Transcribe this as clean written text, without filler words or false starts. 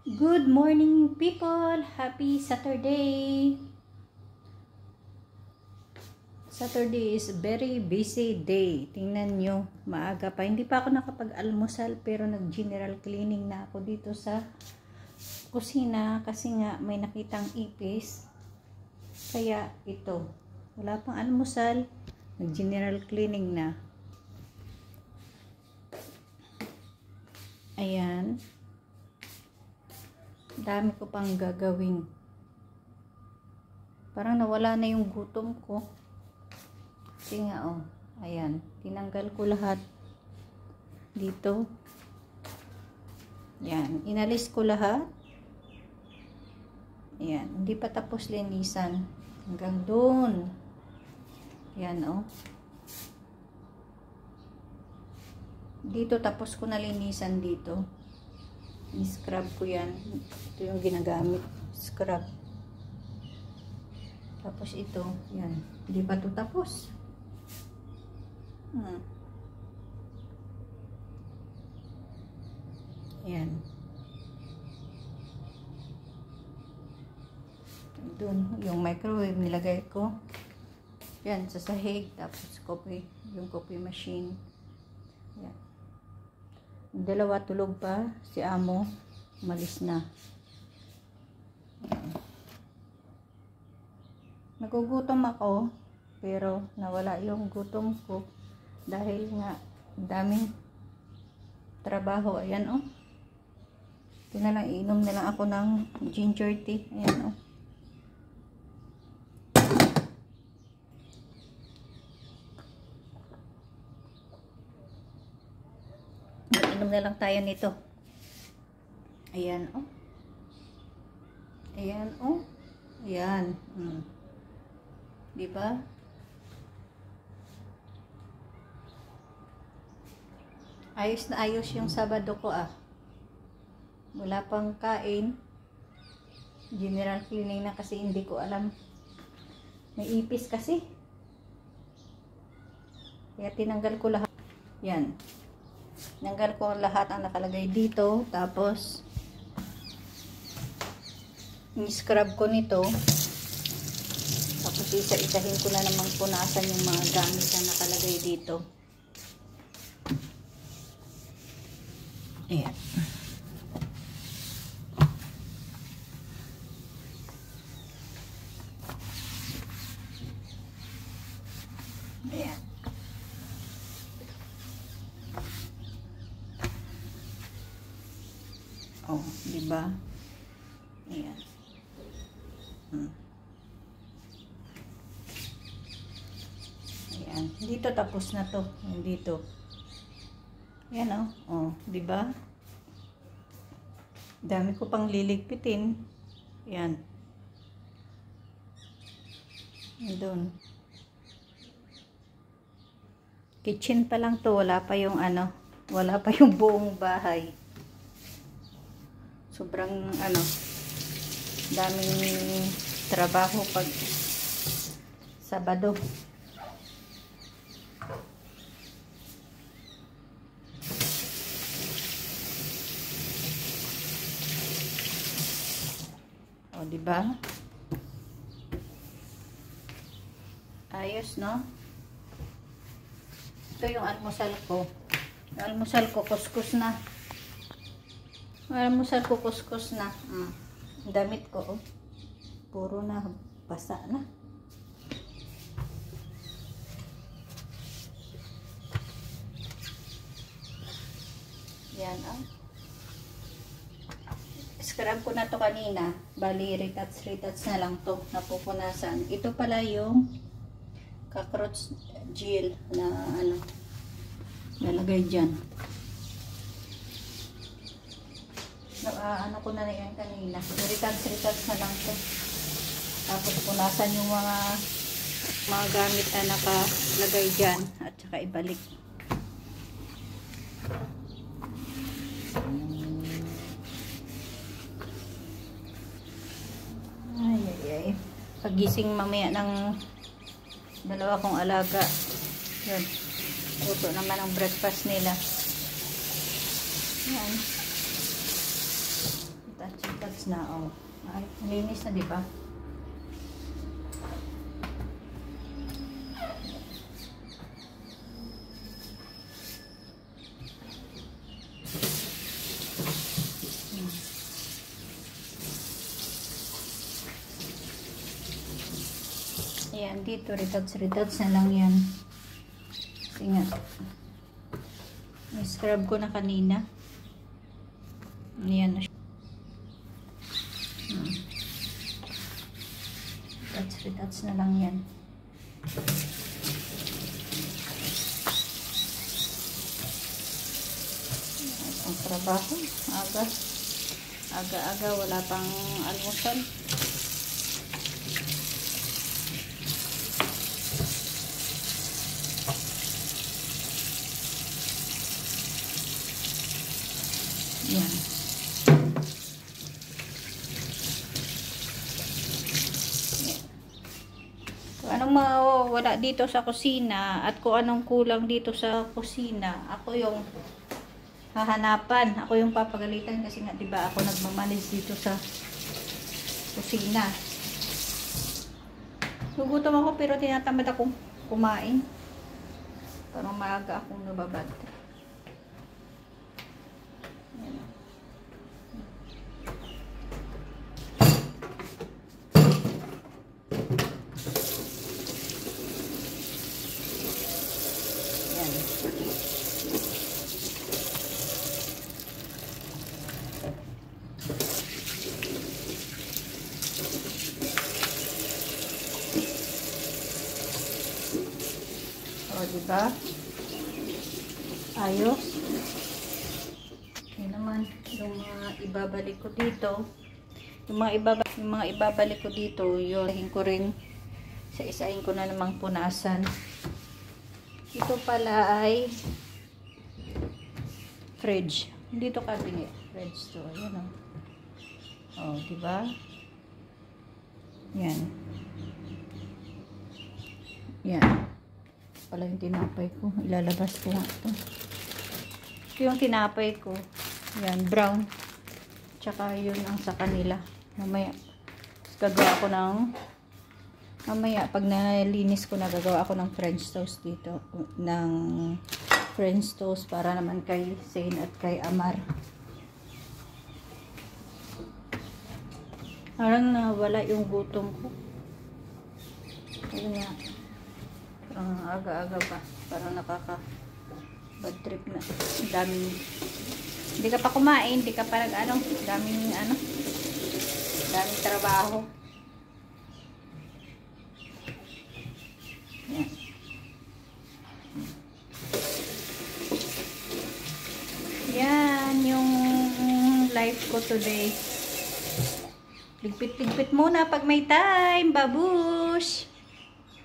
Good morning, people! Happy Saturday! Saturday is a very busy day. Tingnan nyo, maaga pa. Hindi pa ako nakapag-almusal pero nag-general cleaning na ako dito sa kusina kasi nga may nakitang ipis. Kaya ito, wala pang almusal, nag-general cleaning na. Ayan. Dami ko pang gagawin. Parang nawala na yung gutom ko. Kasi nga, oh, ayan, tinanggal ko lahat dito. Ayan, inalis ko lahat. Ayan, hindi pa tapos linisan. Hanggang doon. Ayan, oh. Dito, tapos ko na linisan dito. I-scrub ko yan. Ito yung ginagamit. Scrub. Tapos ito, yan. Hindi pa ito tapos. Yan. Doon, yung microwave nilagay ko. Yan, sa sahig. Tapos coffee, yung coffee machine. Yan. Dalawa tulog pa. Si amo, umalis na. Yan. Nagugutom ako, pero nawala yung gutom ko. Dahil nga, daming trabaho. Ayan, oh. Ito na lang, inom na lang ako ng ginger tea. Ayan, oh. Inom na lang tayo nito. Ayan, oh. Ayan, oh. Ayan. Diba? Ayos na ayos yung Sabado ko, ah. Wala pang kain. General cleaning na kasi hindi ko alam. May ipis kasi. Kaya tinanggal ko lahat. Yan. Tinanggal ko lahat ang nakalagay dito. Tapos, i-scrub ko nito. Tapos isa-isahin ko na naman punasan yung mga gamit na nakalagay dito. Ayan. Ayan. Oh, diba? Ayan. Ayan. Dito tapos na to. Dito. Ayan, oh. Oh, diba? Dami ko pang liligpitin. Ayan. Doon. Kitchen pa lang to. Wala pa yung ano. Wala pa yung buong bahay. Sobrang ano. Daming trabaho pag Sabado. O, diba? Ayos, no? Ito yung almusal ko. Yung almusal ko, kuskus na. Yung almusal ko, kuskus na. Damit ko, oh. Puro na, basa na. Yan, oh. Scrub ko na to kanina. Bali, retats na lang to. Napupunasan. Ito pala yung cockroach gel na ano, lalagay dyan. Ano ko na yan kanina. Retats na lang to. Tapos punasan yung mga gamit na nakalagay dyan. At saka ibalik. Pagising mamaya ng dalawa kong alaga, yun, luto naman ang breakfast nila. Yan. At linis na, oh. Ay, linis na, di ba? Ayan, dito, retouch na lang yan. Kasi nga, scrub ko na kanina. Ayan na siya. Retouch na lang yan. Ang trabaho, aga, wala pang almusal. Yan. Kung anong mawawala dito sa kusina at kung anong kulang dito sa kusina, ako yung hahanapan. Ako yung papagalitan kasi nga 'di ba ako nagmamanis dito sa kusina. Gugutom ako pero tinatamad akong kumain. Parang maaga akong nababad. O, diba? Ayos. Yan naman, yung mga ibabalik ko dito. Yung mga ibabalik ko dito, yun ko rin sa isahin ko na namang punasan. Ito pala ay fridge. Dito cabinet. Fridge to. Ayan o. O, diba? Yan. Yan. Pala yung tinapay ko. Ilalabas ko nga ito. Ito yung tinapay ko. Yan, brown. Tsaka yun ang sa kanila. Mamaya, gagawa ko ng mamaya, pag nalinis ko na, gagawa ako ng French toast dito. Ng French toast para naman kay Zane at kay Amar. Parang nawala yung gutom ko. Ayun nga. Parang aga-aga pa. Parang nakaka bad trip na. Daming hindi ka pa kumain, hindi ka pa nag-ano, daming trabaho. Yan. Yan yung life ko today. Ligpit-ligpit muna pag may time, babush!